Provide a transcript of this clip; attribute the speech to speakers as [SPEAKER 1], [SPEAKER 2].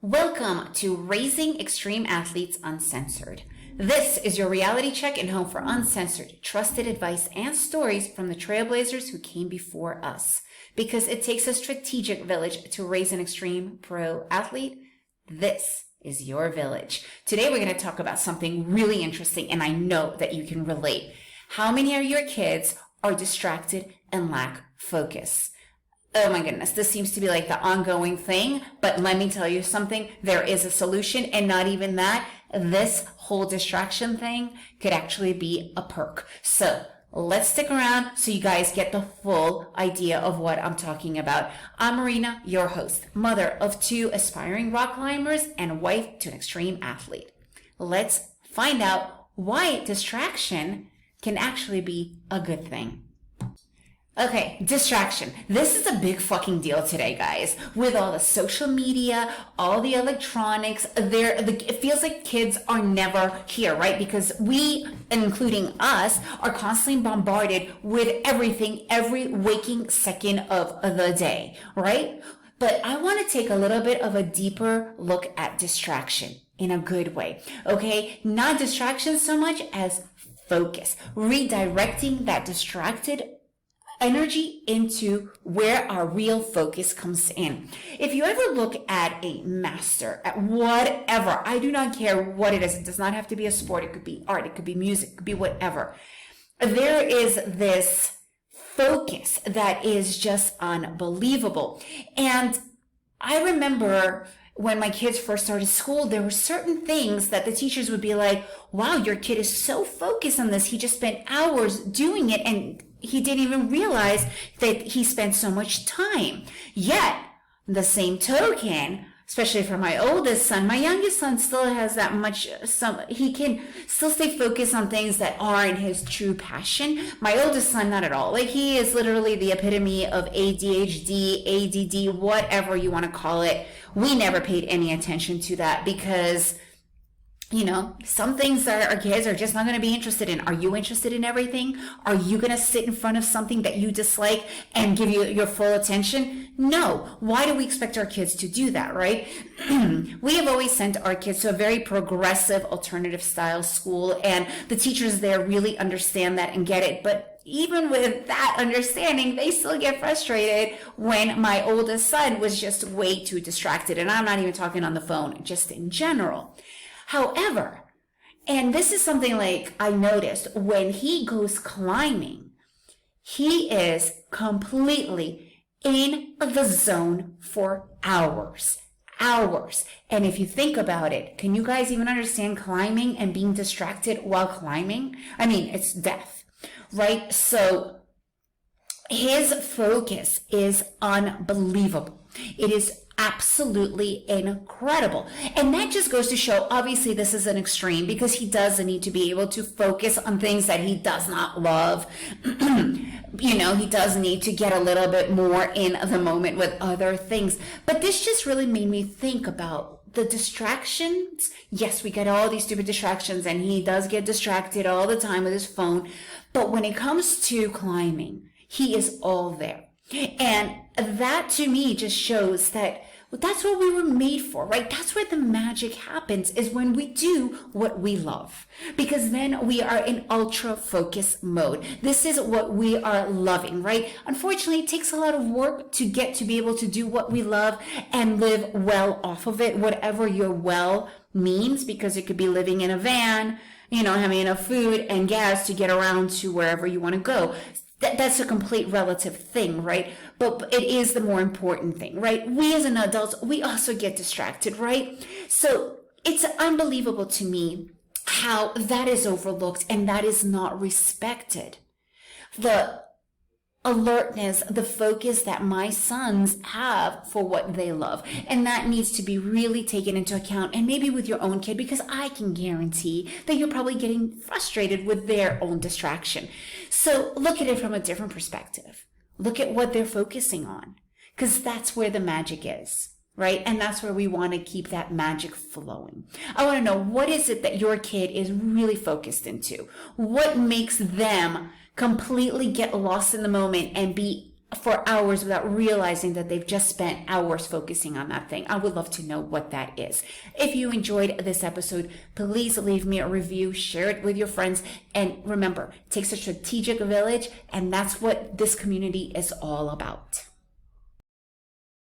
[SPEAKER 1] Welcome to Raising Extreme Athletes Uncensored. This is your reality check and home for uncensored, trusted advice and stories from the trailblazers who came before us. Because it takes a strategic village to raise an extreme pro athlete, this is your village. Today we're going to talk about something really interesting, and I know that you can relate. How many of your kids are distracted and lack focus? Oh my goodness, this seems to be like the ongoing thing, but let me tell you something, there is a solution, and not even that, this whole distraction thing could actually be a perk. So let's stick around so you guys get the full idea of what I'm talking about. I'm Marina, your host, mother of two aspiring rock climbers and wife to an extreme athlete. Let's find out why distraction can actually be a good thing. Okay, distraction. This is a big fucking deal today, guys. With all the social media, all the electronics, it feels like kids are never here, right? Because we, including us, are constantly bombarded with everything every waking second of the day, right? But I want to take a little bit of a deeper look at distraction in a good way, okay? Not distraction so much as focus. Redirecting that distracted energy into where our real focus comes in. If you ever look at a master, at whatever, I do not care what it is. It does not have to be a sport. It could be art. It could be music. It could be whatever. There is this focus that is just unbelievable. And I remember when my kids first started school, there were certain things that the teachers would be like, wow, your kid is so focused on this. He just spent hours doing it, and he didn't even realize that he spent so much time. Yet, the same token, especially for my oldest son, my youngest son still has that much, he can still stay focused on things that aren't his true passion. My oldest son, not at all. Like, he is literally the epitome of ADHD, ADD, whatever you want to call it. We never paid any attention to that because, you know, some things that our kids are just not going to be interested in. Are you interested in everything? Are you going to sit in front of something that you dislike and give you your full attention? No. Why do we expect our kids to do that, right? We have always sent our kids to a very progressive alternative style school, and the teachers there really understand that and get it. But even with that understanding, they still get frustrated when my oldest son was just way too distracted. And I'm not even talking on the phone, just in general. However, and this is something like I noticed, when he goes climbing, he is completely in the zone for hours. And if you think about it, can you guys even understand climbing and being distracted while climbing? I mean, it's death, right? So his focus is unbelievable. It is absolutely incredible. And that just goes to show, obviously this is an extreme because he does need to be able to focus on things that he does not love. You know, he does need to get a little bit more in the moment with other things. But this just really made me think about the distractions. Yes, we get all these stupid distractions, and he does get distracted all the time with his phone. But when it comes to climbing, he is all there. And that to me just shows that that's what we were made for, right? That's where the magic happens, is when we do what we love, because then we are in ultra focus mode. This is what we are loving, right? Unfortunately, it takes a lot of work to get to be able to do what we love and live well off of it, whatever your well means, because it could be living in a van, you know, having enough food and gas to get around to wherever you want to go. That's a complete relative thing, right? But it is the more important thing, right? We as an adult, we also get distracted, right? So it's unbelievable to me how that is overlooked and that is not respected. The alertness, the focus that my sons have for what they love. And that needs to be really taken into account, and maybe with your own kid, because I can guarantee that you're probably getting frustrated with their own distraction. So look at it from a different perspective. Look at what they're focusing on, because that's where the magic is, right? And that's where we want to keep that magic flowing. I want to know, what is it that your kid is really focused into? What makes them completely get lost in the moment and be for hours without realizing that they've just spent hours focusing on that thing. I would love to know what that is. If you enjoyed this episode, please leave me a review, share it with your friends, and remember, it takes a strategic village, and that's what this community is all about.